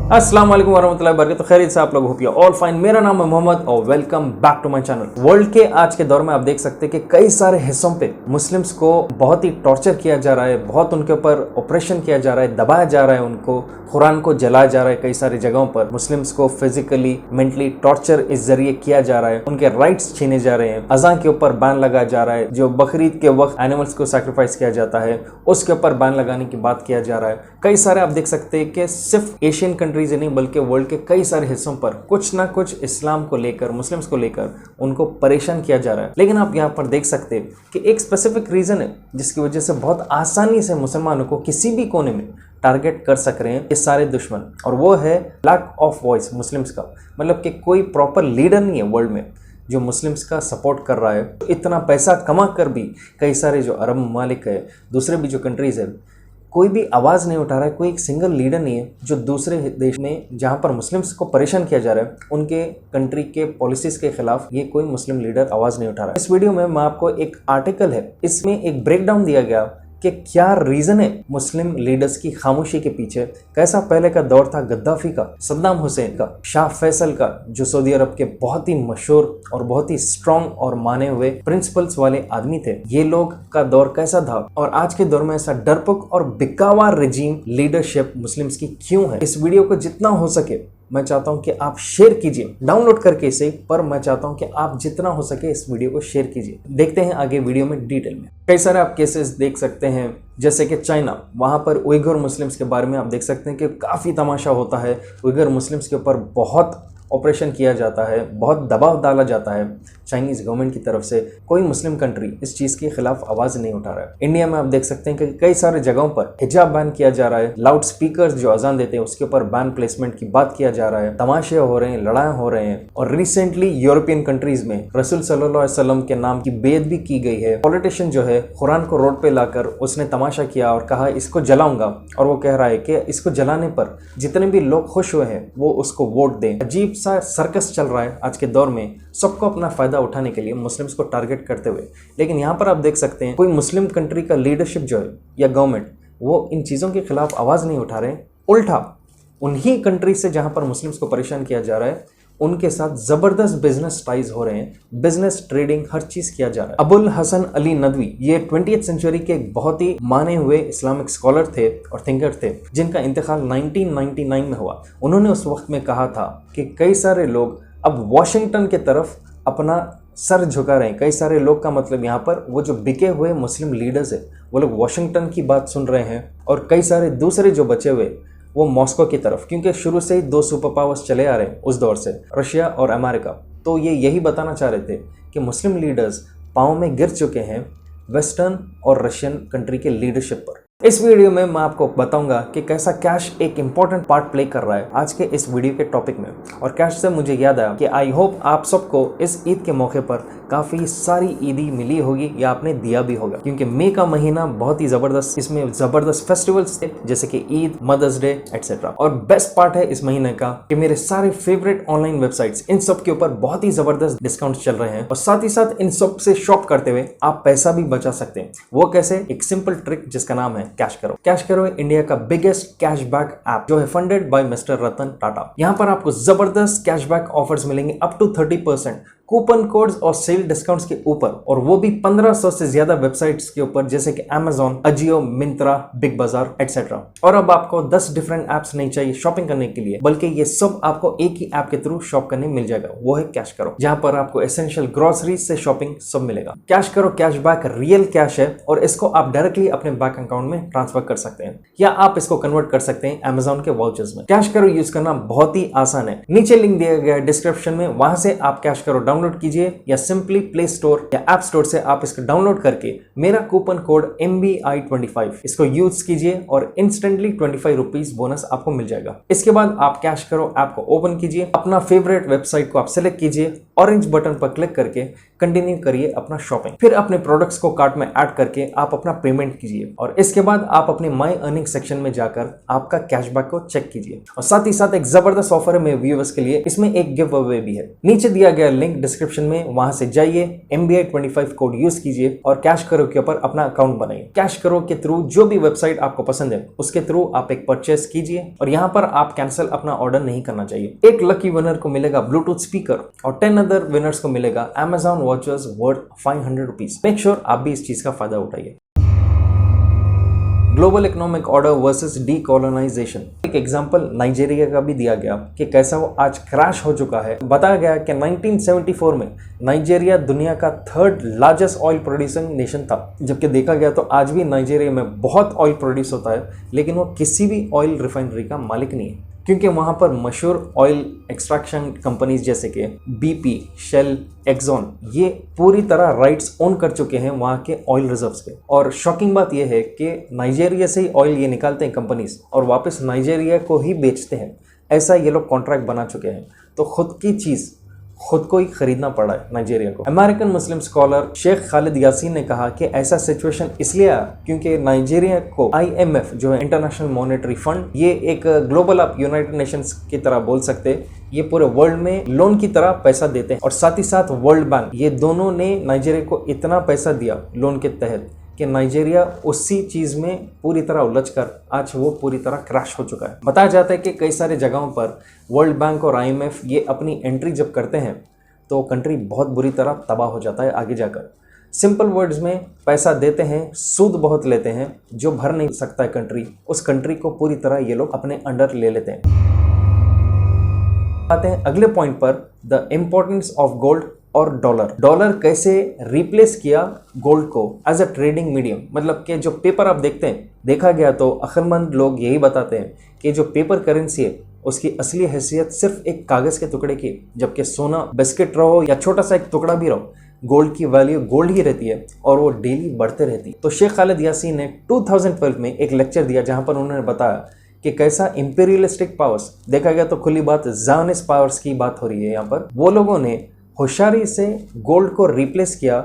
अस्सलाम वालेकुम वरहमतुल्लाहि वबरकातुहू। खैरियत से आप लोग होपिए ऑल फाइन। मेरा नाम है मोहम्मद और welcome back to my channel. World के आज के दौर में आप देख सकते हैं कि कई सारे हिस्सों पे मुस्लिम्स को बहुत ही टॉर्चर किया जा रहा है, बहुत उनके ऊपर ऑपरेशन किया जा रहा है, दबाया जा रहा है, उनको कुरान को जलाया जा रहा है। कई सारी जगहों पर मुस्लिम्स को फिजिकली मेंटली टॉर्चर इस जरिए किया जा रहा है, उनके राइट्स छीने जा रहे हैं, अज़ान के ऊपर बैन लगाया जा रहा है। जो बकरीद के वक्त एनिमल्स को सैक्रिफाइस किया जाता है उसके ऊपर बैन लगाने की बात किया जा रहा है। कई सारे आप देख सकते हैं कि सिर्फ एशियन कंट्रीज ही नहीं बल्कि वर्ल्ड के कई सारे हिस्सों पर कुछ ना कुछ इस्लाम को लेकर, मुस्लिम्स को लेकर उनको परेशान किया जा रहा है। लेकिन आप यहाँ पर देख सकते हैं कि एक स्पेसिफिक रीजन है जिसकी वजह से बहुत आसानी से मुसलमानों को किसी भी कोने में टारगेट कर सक रहे हैं ये सारे दुश्मन, और वो है लैक ऑफ वॉइस मुस्लिम्स का। मतलब कि कोई प्रॉपर लीडर नहीं है वर्ल्ड में जो मुस्लिम्स का सपोर्ट कर रहा है। तो इतना पैसा कमा कर भी कई सारे जो अरब ममालिक है, दूसरे भी जो कंट्रीज है, कोई भी आवाज़ नहीं उठा रहा है। कोई एक सिंगल लीडर नहीं है जो दूसरे देश में जहाँ पर मुस्लिम्स को परेशान किया जा रहा है उनके कंट्री के पॉलिसीज़ के खिलाफ ये कोई मुस्लिम लीडर आवाज़ नहीं उठा रहा है। इस वीडियो में मैं आपको एक आर्टिकल है, इसमें एक ब्रेकडाउन दिया गया कि क्या रीज़न है मुस्लिम लीडर्स की खामोशी के पीछे। कैसा पहले का दौर था गद्दाफी का, सद्दाम हुसैन का, शाह फैसल का, जो सऊदी अरब के बहुत ही मशहूर और बहुत ही स्ट्रॉन्ग और माने हुए प्रिंसिपल्स वाले आदमी थे। ये लोग का दौर कैसा था और आज के दौर में ऐसा डरपोक और बिकावा रेजीम लीडरशिप मुस्लिम्स की क्यों है। इस वीडियो को जितना हो सके मैं चाहता हूं कि आप शेयर कीजिए, डाउनलोड करके इसे, पर मैं चाहता हूं कि आप जितना हो सके इस वीडियो को शेयर कीजिए। देखते हैं आगे वीडियो में डिटेल में। कई सारे आप केसेस देख सकते हैं, जैसे कि चाइना, वहां पर उइगर मुस्लिम्स के बारे में आप देख सकते हैं कि काफ़ी तमाशा होता है। उइगर मुस्लिम्स के ऊपर बहुत ऑपरेशन किया जाता है, बहुत दबाव डाला जाता है चाइनीज़ गवर्नमेंट की तरफ से। कोई मुस्लिम कंट्री इस चीज़ के खिलाफ आवाज़ नहीं उठा रहा है। इंडिया में आप देख सकते हैं कि कई सारे जगहों पर हिजाब बैन किया जा रहा है, लाउड स्पीकर्स जो अजान देते हैं उसके ऊपर बैन प्लेसमेंट की बात किया जा रहा है, तमाशे हो रहे हैं, लड़ाई हो रहे हैं। और रिसेंटली यूरोपियन कंट्रीज में रसूल सल्लल्लाहु अलैहि वसल्लम के नाम की बेअदबी की गई है। पॉलिटिशियन जो है कुरान को रोड पे लाकर उसने तमाशा किया और कहा इसको जलाऊंगा, और वो कह रहा है कि इसको जलाने पर जितने भी लोग खुश हुए हैं वो उसको वोट दें। अजीब सा सर्कस चल रहा है आज के दौर में, सबको अपना फायदा उठाने के लिए मुस्लिम्स को टारगेट करते हुए। लेकिन यहाँ पर आप देख सकते हैं कोई मुस्लिम कंट्री का लीडरशिप जो है या गवर्नमेंट, वो इन चीज़ों के खिलाफ आवाज़ नहीं उठा रहे। उल्टा उन्हीं कंट्री से जहाँ पर मुस्लिम्स को परेशान किया जा रहा है उनके साथ ज़बरदस्त बिजनेस टाइज हो रहे हैं, बिजनेस ट्रेडिंग हर चीज़ किया जा रहा है। अबुल हसन अली नदवी ये 20th सेंचुरी के एक बहुत ही माने हुए इस्लामिक स्कॉलर थे और थिंकर थे, जिनका इंतकाल 1999 में हुआ। उन्होंने उस वक्त में कहा था कि कई सारे लोग अब वॉशिंगटन के तरफ अपना सर झुका रहे हैं। कई सारे लोग का मतलब यहाँ पर वो जो बिके हुए मुस्लिम लीडर्स है वो लोग वॉशिंगटन की बात सुन रहे हैं, और कई सारे दूसरे जो बचे हुए वो मॉस्को की तरफ, क्योंकि शुरू से ही दो सुपर पावर्स चले आ रहे हैं उस दौर से, रशिया और अमेरिका। तो ये यही बताना चाह रहे थे कि मुस्लिम लीडर्स पाँव में गिर चुके हैं वेस्टर्न और रशियन कंट्री के लीडरशिप पर। इस वीडियो में मैं आपको बताऊंगा कि कैसा कैश एक इंपॉर्टेंट पार्ट प्ले कर रहा है आज के इस वीडियो के टॉपिक में। और कैश से मुझे याद आया कि आई होप आप सबको इस ईद के मौके पर काफ़ी सारी ईदी मिली होगी या आपने दिया भी होगा, क्योंकि मई का महीना बहुत ही ज़बरदस्त, इसमें ज़बरदस्त फेस्टिवल्स थे जैसे कि ईद, मदर्स डे एटसेट्रा। और बेस्ट पार्ट है इस महीने का कि मेरे सारे फेवरेट ऑनलाइन वेबसाइट्स, इन सब के ऊपर बहुत ही ज़बरदस्त डिस्काउंट चल रहे हैं, और साथ ही साथ इन सब से शॉप करते हुए आप पैसा भी बचा सकते हैं। वो कैसे? एक सिंपल ट्रिक जिसका नाम है कैश करो। कैश करो इंडिया का बिगेस्ट कैशबैक ऐप जो है funded by mister Ratan Tata. यहाँ पर आपको जबरदस्त कैशबैक ऑफर्स मिलेंगे अप टू 30% कूपन कोड्स और सेल डिस्काउंट्स के ऊपर, और वो भी 1500 से ज्यादा वेबसाइट्स के ऊपर जैसे कि Amazon, अजियो, मिंत्रा, बिग बाजार एटसेट्रा। और अब आपको 10 डिफरेंट ऐप्स नहीं चाहिए शॉपिंग करने के लिए, बल्कि ये सब आपको एक ही ऐप के थ्रू शॉप करने मिल जाएगा। वो है कैश करो, जहां पर आपको एसेंशियल ग्रोसरीज से शॉपिंग सब मिलेगा। कैश करो कैशबैक रियल कैश है, और इसको आप डायरेक्टली अपने बैंक अकाउंट में ट्रांसफर कर सकते हैं, या आप इसको कन्वर्ट कर सकते हैं Amazon के वाउचर्स में। कैश करो यूज करना बहुत ही आसान है, नीचे लिंक दिया गया है डिस्क्रिप्शन में, वहां से आप कैश करो डाउनलोड कीजिए, या सिंपली प्ले स्टोर या ऐप स्टोर से आप इसको डाउनलोड करके मेरा कूपन कोड MBI25 इसको यूज कीजिए और इंस्टेंटली 25 रुपीज बोनस आपको मिल जाएगा। इसके बाद आप कैश करो ऐप को ओपन कीजिए, अपना फेवरेट वेबसाइट को आप सिलेक्ट कीजिए, ऑरेंज बटन पर क्लिक करके कंटिन्यू करिए अपना शॉपिंग, फिर अपने प्रोडक्ट्स को कार्ट में ऐड करके आप अपना पेमेंट कीजिए, और इसके बाद आप अपने माई अर्निंग सेक्शन में जाकर आपका कैशबैक को चेक कीजिए। और साथ ही साथ एक जबरदस्त ऑफर है मेरे व्यूअर्स के लिए, इसमें एक गिव अवे भी है। नीचे दिया गया लिंक डिस्क्रिप्शन में, वहां से जाइए, MBI25 कोड यूज कीजिए और कैश करो के ऊपर अपना अकाउंट बनाइए। कैश करो के थ्रू जो भी वेबसाइट आपको पसंद है उसके थ्रू आप एक परचेस कीजिए और यहाँ पर आप कैंसिल अपना ऑर्डर नहीं करना चाहिए। एक लकी विनर को मिलेगा ब्लूटूथ स्पीकर और 10 अदर विनर्स को मिलेगा Amazon watchers worth 500 rupees. Make sure आप भी इस चीज का फायदा उठाइए। Global economic order versus decolonisation. एक एग्जांपल नाइजीरिया का भी दिया गया कि कैसा वो आज क्रैश हो चुका है। बताया गया कि 1974 में नाइजीरिया दुनिया का 3rd largest oil producing nation था, जबकि देखा गया तो आज भी नाइजीरिया में बहुत ऑयल प्रोड्यूस होता है, लेकिन वो किसी भी ऑयल रिफाइनरी का मालिक नहीं है, क्योंकि वहां पर मशहूर ऑयल एक्सट्रैक्शन कंपनीज जैसे कि BP, शेल, एक्सॉन ये पूरी तरह राइट्स ओन कर चुके हैं वहां के ऑयल रिजर्व्स के। और शॉकिंग बात यह है कि नाइजीरिया से ही ऑयल ये निकालते हैं कंपनीज और वापस नाइजीरिया को ही बेचते हैं। ऐसा ये लोग कॉन्ट्रैक्ट बना चुके हैं, तो खुद की चीज़ खुद को ही खरीदना पड़ा है नाइजीरिया को। अमेरिकन मुस्लिम स्कॉलर शेख खालिद यासीन ने कहा कि ऐसा सिचुएशन इसलिए आया क्योंकि नाइजीरिया को IMF जो है इंटरनेशनल मॉनेटरी फंड, ये एक ग्लोबल आप यूनाइटेड नेशंस की तरह बोल सकते हैं, ये पूरे वर्ल्ड में लोन की तरह पैसा देते हैं। और साथ ही साथ वर्ल्ड बैंक, ये दोनों ने नाइजीरिया को इतना पैसा दिया लोन के तहत कि नाइजीरिया उसी चीज़ में पूरी तरह उलझकर आज वो पूरी तरह क्रैश हो चुका है। बताया जाता है कि कई सारे जगहों पर वर्ल्ड बैंक और IMF ये अपनी एंट्री जब करते हैं तो कंट्री बहुत बुरी तरह तबाह हो जाता है आगे जाकर। सिंपल वर्ड्स में पैसा देते हैं, सूद बहुत लेते हैं, जो भर नहीं सकता है कंट्री, उस कंट्री को पूरी तरह ये लोग अपने अंडर ले लेते हैं। आते हैं अगले पॉइंट पर, द इम्पोर्टेंस ऑफ गोल्ड और डॉलर। डॉलर कैसे रिप्लेस किया गोल्ड को एज अ ट्रेडिंग मीडियम। मतलब कि जो पेपर आप देखते हैं, देखा गया तो अक्लमंद लोग यही बताते हैं कि जो पेपर करेंसी है उसकी असली हैसियत सिर्फ एक कागज़ के टुकड़े की, जबकि सोना, बिस्किट रहो या छोटा सा एक टुकड़ा भी रहो, गोल्ड की वैल्यू गोल्ड ही रहती है और वो डेली बढ़ते रहती है। तो शेख खालिद यासीन ने 2012 में एक लेक्चर दिया जहाँ पर उन्होंने बताया कि कैसा इंपीरियलिस्टिक पावर्स, देखा गया तो खुली बात ज़ायोनिस्ट पावर्स की बात हो रही है यहाँ पर, वो लोगों ने होशियारी से गोल्ड को रिप्लेस किया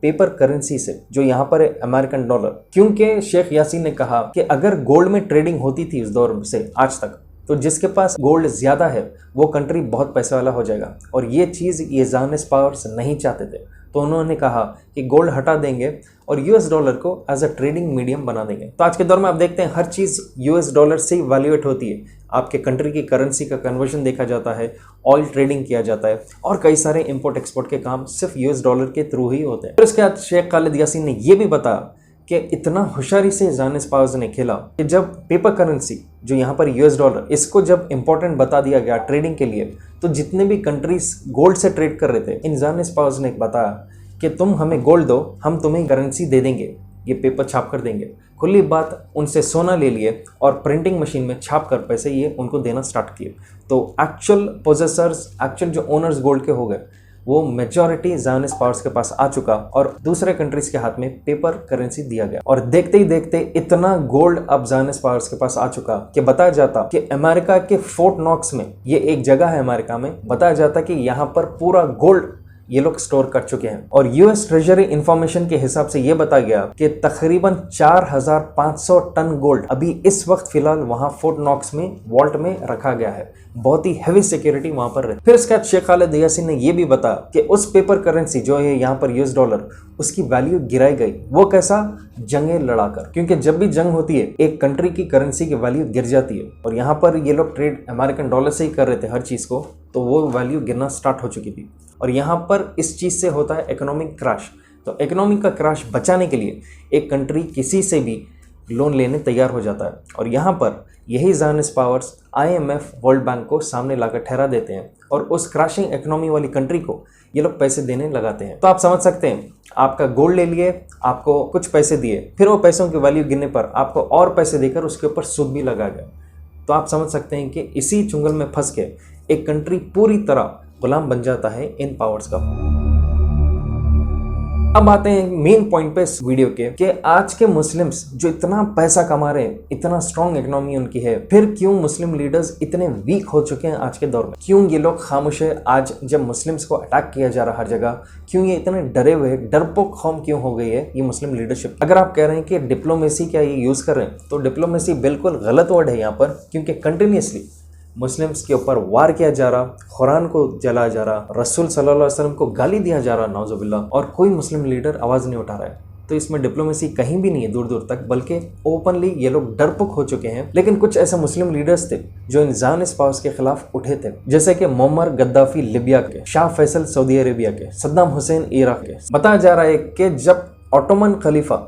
पेपर करेंसी से, जो यहाँ पर है अमेरिकन डॉलर। क्योंकि शेख यासीन ने कहा कि अगर गोल्ड में ट्रेडिंग होती थी इस दौर से आज तक, तो जिसके पास गोल्ड ज़्यादा है वो कंट्री बहुत पैसे वाला हो जाएगा, और ये चीज़ ये ज़ायोनिस्ट पावर्स नहीं चाहते थे। तो उन्होंने कहा कि गोल्ड हटा देंगे और US डॉलर को एज अ ट्रेडिंग मीडियम बना देंगे। तो आज के दौर में आप देखते हैं हर चीज़ US डॉलर से ही वैल्यूएट होती है। आपके कंट्री की करेंसी का कन्वर्जन देखा जाता है, ऑयल ट्रेडिंग किया जाता है, और कई सारे इंपोर्ट एक्सपोर्ट के काम सिर्फ US डॉलर के थ्रू ही होते हैं। फिर उसके बाद शेख खालिद यासीन ने यह भी बताया कि इतना होशियारी से ज़ायोनिस्ट पावर्स ने खेला कि जब पेपर करेंसी जो यहाँ पर US डॉलर, इसको जब इंपॉर्टेंट बता दिया गया ट्रेडिंग के लिए, तो जितने भी कंट्रीज गोल्ड से ट्रेड कर रहे थे, इन ज़ायोनिस्ट पावर्स ने बताया कि तुम हमें गोल्ड दो, हम तुम्हें करेंसी दे देंगे, ये पेपर छाप कर देंगे। खुली बात, उनसे सोना ले लिए और प्रिंटिंग मशीन में छाप कर पैसे ये उनको देना स्टार्ट किए। तो एक्चुअल पोजेसर्स, एक्चुअल जो ओनर्स गोल्ड के हो गए, वो मेजॉरिटी ज़ायोनिस्ट पावर्स के पास आ चुका और दूसरे कंट्रीज के हाथ में पेपर करेंसी दिया गया। और देखते ही देखते इतना गोल्ड अब ज़ायोनिस्ट पावर्स के पास आ चुका कि बताया जाता कि अमेरिका के फोर्ट नॉक्स में, ये एक जगह है अमेरिका में, बताया जाता कि यहाँ पर पूरा गोल्ड ये लोग स्टोर कर चुके हैं। और US ट्रेजरी इंफॉर्मेशन के हिसाब से ये बताया गया कि तकरीबन 4500 टन गोल्ड अभी इस वक्त फिलहाल वहां फोर्ट नॉक्स में वॉल्ट में रखा गया है। बहुत ही हैवी सिक्योरिटी वहां पर रहती। फिर इसके बाद शेख खालिद यासीन ने यह भी बताया कि उस पेपर करेंसी जो है यहाँ पर US डॉलर, उसकी वैल्यू गिराई गई। वो कैसा? जंगें लड़ाकर। क्योंकि जब भी जंग होती है एक कंट्री की करेंसी की वैल्यू गिर जाती है, और यहाँ पर ये लोग ट्रेड अमेरिकन डॉलर से ही कर रहे थे हर चीज़ को, तो वो वैल्यू गिरना स्टार्ट हो चुकी थी। और यहाँ पर इस चीज़ से होता है इकोनॉमिक क्रैश। तो इकोनॉमिक का क्रैश बचाने के लिए एक कंट्री किसी से भी लोन लेने तैयार हो जाता है, और यहाँ पर यही Zionist powers IMF, world bank को सामने लाकर ठहरा देते हैं, और उस क्रैशिंग इकोनॉमी वाली कंट्री को ये लोग पैसे देने लगाते हैं। तो आप समझ सकते हैं, आपका गोल्ड ले लिए, आपको कुछ पैसे दिए, फिर वो पैसों की वैल्यू गिरने पर आपको और पैसे देकर उसके ऊपर सूद भी लगा गया। तो आप समझ सकते हैं कि इसी चुंगल में फंस के एक कंट्री पूरी तरह गुलाम बन जाता है इन पावर्स का। अब आते हैं मेन पॉइंट पे इस वीडियो के कि आज के मुस्लिम्स जो इतना पैसा कमा रहे हैं, इतना स्ट्रॉन्ग इकोनॉमी उनकी है, फिर क्यों मुस्लिम लीडर्स इतने वीक हो चुके हैं आज के दौर में? क्यों ये लोग खामोश है आज जब मुस्लिम्स को अटैक किया जा रहा हर जगह? क्यों ये इतने डरे हुए, डरपोक कौम क्यों हो गई है ये मुस्लिम लीडरशिप? अगर आप कह रहे हैं कि डिप्लोमेसी क्या ये यूज़ कर रहे हैं, तो डिप्लोमेसी बिल्कुल गलत वर्ड है यहाँ पर, क्योंकि कंटिन्यूसली मुस्लिम्स के ऊपर वार किया जा रहा, कुरान को जलाया जा रहा, रसूल सल्लल्लाहु अलैहि वसल्लम को गाली दिया जा रहा, नाउजुबिल्लाह, और कोई मुस्लिम लीडर आवाज़ नहीं उठा रहा है। तो इसमें डिप्लोमेसी कहीं भी नहीं है दूर दूर तक, बल्कि ओपनली ये लोग डरपोक हो चुके हैं। लेकिन कुछ ऐसे मुस्लिम लीडर्स थे जो इन ज़ायनिस्ट पावर्स के खिलाफ उठे थे, जैसे कि मोअम्मर गद्दाफी लिबिया के, शाह फैसल सऊदी अरेबिया के, सद्दाम हुसैन इराक के। बताया जा रहा है कि जब ऑटोमन खलीफा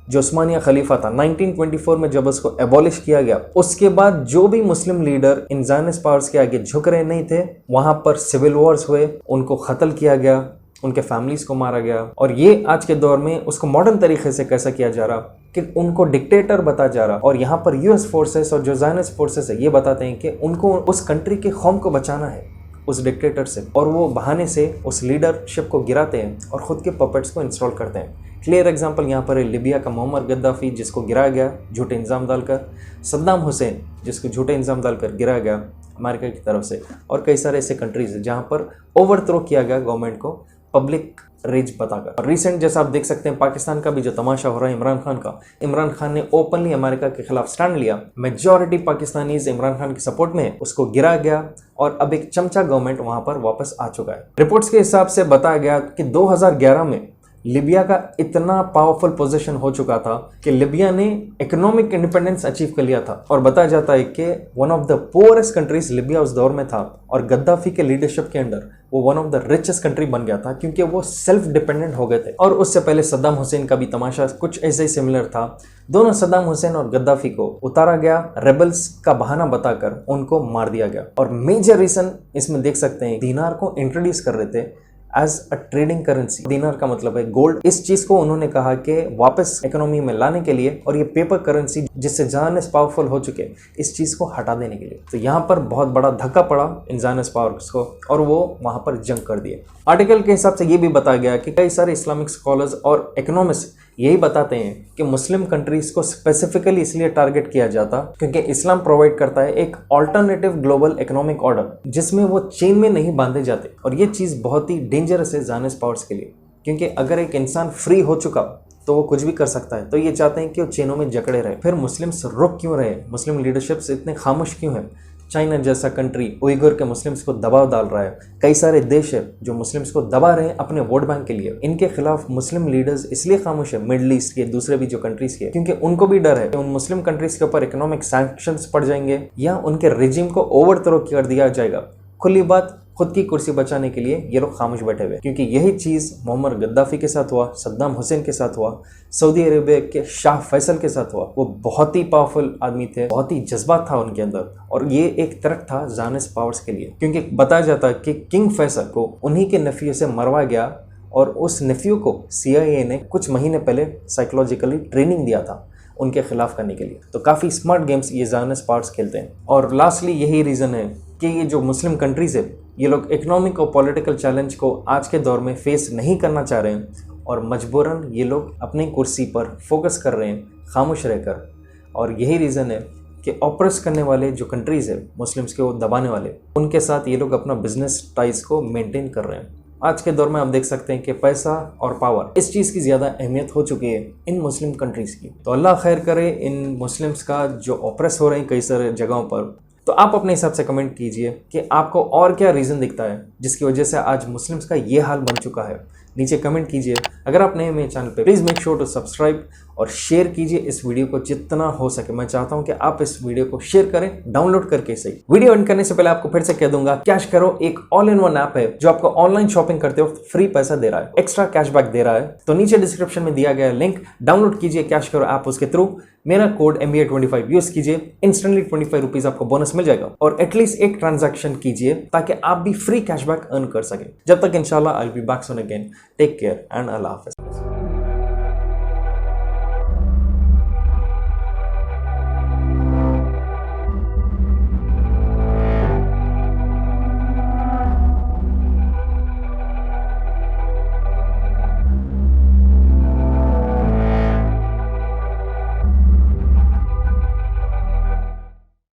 जो उस्मानिया खलीफा था 1924 में जब उसको एबॉलिश किया गया, उसके बाद जो भी मुस्लिम लीडर इन ज़ायनिस्ट पावर्स के आगे झुक रहे नहीं थे, वहां पर सिविल वॉर्स हुए, उनको कत्ल किया गया, उनके फैमिलीज को मारा गया। और ये आज के दौर में उसको मॉडर्न तरीके से कैसा किया जा रहा कि उनको डिक्टेटर बता जा रहा, और यहाँ पर यूएस फोर्सेस और जो ज़ायनिस्ट फोर्सेस है ये बताते हैं कि उनको उस कंट्री के कौम को बचाना है उस डिक्टेटर से, और वो बहाने से उस लीडरशिप को गिराते हैं और ख़ुद के पपेट्स को इंस्टॉल करते हैं। क्लियर एग्जाम्पल यहाँ पर है लिबिया का मोअम्मर गद्दाफी, जिसको गिराया गया झूठे इंजाम डालकर, सद्दाम हुसैन जिसको झूठे इंजाम डालकर गिराया गया अमेरिका की तरफ से, और कई सारे ऐसे कंट्रीज हैं जहाँ पर ओवरथ्रो किया गया गवर्नमेंट को पब्लिक रेज बताकर। और रिसेंट जैसा आप देख सकते हैं पाकिस्तान का भी जो तमाशा हो रहा है इमरान खान का, इमरान खान ने ओपनली अमेरिका के खिलाफ स्टैंड लिया, मेजॉरिटी पाकिस्तानीज इमरान खान के सपोर्ट में है, उसको गिरा गया और अब एक चमचा गवर्नमेंट वहां पर वापस आ चुका है। रिपोर्ट्स के हिसाब से बताया गया कि 2011 में लिबिया का इतना पावरफुल पोजीशन हो चुका था कि लिबिया ने इकोनॉमिक इंडिपेंडेंस अचीव कर लिया था, और बताया जाता है कि one of the poorest countries Libya उस दौर में था, और गद्दाफी के लीडरशिप के अंडर वो one of the richest country बन गया था, क्योंकि वो सेल्फ डिपेंडेंट हो गए थे। और उससे पहले सद्दाम हुसैन का भी तमाशा कुछ ऐसे ही सिमिलर था। दोनों सद्दाम हुसैन और गद्दाफी को उतारा गया, रेबल्स का बहाना बताकर उनको मार दिया गया। और मेजर रीजन इसमें देख सकते हैं, दीनार को इंट्रोड्यूस कर रहे थे एज अ ट्रेडिंग करेंसी। दीनार का मतलब है गोल्ड। इस चीज को उन्होंने कहा कि वापस इकोनॉमी में लाने के लिए, और ये पेपर करेंसी जिससे ज़ायनिस्ट पावरफुल हो चुके, इस चीज को हटा देने के लिए। तो यहाँ पर बहुत बड़ा धक्का पड़ा इन ज़ायनिस्ट पावर्स को, और वो वहां पर जंग कर दिए। आर्टिकल के हिसाब से ये भी बताया गया कि कई सारे इस्लामिक स्कॉलर्स और इकोनॉमिस्ट यही बताते हैं कि मुस्लिम कंट्रीज को स्पेसिफिकली इसलिए टारगेट किया जाता क्योंकि इस्लाम प्रोवाइड करता है एक ऑल्टरनेटिव ग्लोबल इकोनॉमिक ऑर्डर जिसमें वो चेन में नहीं बांधे जाते। और ये चीज़ बहुत ही डेंजरस है ज़ायनिस्ट पावर्स के लिए, क्योंकि अगर एक इंसान फ्री हो चुका तो वो कुछ भी कर सकता है। तो ये चाहते हैं कि वो चेनों में जकड़े रहे। फिर मुस्लिम्स रुक क्यों रहे, मुस्लिम लीडरशिप से इतने खामोश क्यों है? चाइना जैसा कंट्री उइगर के मुस्लिम्स को दबाव डाल रहा है। कई सारे देश है जो मुस्लिम्स को दबा रहे हैं अपने वोट बैंक के लिए। इनके खिलाफ मुस्लिम लीडर्स इसलिए खामोश है, मिडल ईस्ट के, दूसरे भी जो कंट्रीज के, क्योंकि उनको भी डर है कि उन मुस्लिम कंट्रीज के ऊपर इकोनॉमिक सैंक्शंस पड़ जाएंगे या उनके रिजीम को ओवरथ्रो कर दिया जाएगा। खुली बात, खुद की कुर्सी बचाने के लिए ये लोग खामोश बैठे हुए, क्योंकि यही चीज़ मोअम्मर गद्दाफी के साथ हुआ, सद्दाम हुसैन के साथ हुआ, सऊदी अरेबिया के शाह फैसल के साथ हुआ। वो बहुत ही पावरफुल आदमी थे, बहुत ही जज्बात था उनके अंदर, और ये एक तरक था ज़ायनिस्ट पावर्स के लिए, क्योंकि बताया जाता है कि किंग फैसल को उन्हीं के नेफ्यू से मरवा गया, और उस नेफ्यू को CIA ने कुछ महीने पहले साइकोलॉजिकली ट्रेनिंग दिया था उनके खिलाफ करने के लिए। तो काफ़ी स्मार्ट गेम्स ये ज़ायनिस्ट पावर्स खेलते हैं। और लास्टली यही रीज़न है कि ये जो मुस्लिम कंट्रीज है ये लोग इकोनॉमिक और पॉलिटिकल चैलेंज को आज के दौर में फेस नहीं करना चाह रहे हैं, और मजबूरन ये लोग अपनी कुर्सी पर फोकस कर रहे हैं खामोश रहकर। और यही रीज़न है कि ऑपरेस करने वाले जो कंट्रीज़ है मुस्लिम्स के, वो दबाने वाले, उनके साथ ये लोग अपना बिजनेस टाइज को मेंटेन कर रहे हैं। आज के दौर में आप देख सकते हैं कि पैसा और पावर, इस चीज़ की ज़्यादा अहमियत हो चुकी है इन मुस्लिम कंट्रीज़ की। तो अल्लाह खैर करे इन मुस्लिम्स का जो ऑपरेस हो रहे हैं कई सारे जगहों पर। तो आप अपने हिसाब से कमेंट कीजिए कि आपको और क्या रीज़न दिखता है जिसकी वजह से आज मुस्लिम्स का ये हाल बन चुका है। नीचे कमेंट कीजिए। अगर आप नए हैं मेरे चैनल पे, please make sure to subscribe और शेयर कीजिए इस वीडियो को जितना हो सके। मैं चाहता हूं कि आप इस वीडियो को शेयर करें, डाउनलोड करके सही। वीडियो एंड करने से पहले आपको फिर से कह दूंगा, कैश करो एक ऑल इन वन ऐप है जो आपको ऑनलाइन शॉपिंग करते वक्त फ्री पैसा दे रहा है, एक्स्ट्रा कैशबैक दे रहा है। तो नीचे डिस्क्रिप्शन में दिया गया लिंक, डाउनलोड कीजिए कैश करो ऐप, उसके थ्रू मेरा कोड MBA25 यूज कीजिए, इंस्टेंटली 25 रुपीज आपको बोनस मिल जाएगा। और एटलीस्ट एक ट्रांजैक्शन कीजिए ताकि आप भी फ्री कैशबैक अर्न कर सके। जब तक इंशाल्लाह I will be back soon again. Take care and अल्लाह हाफिज।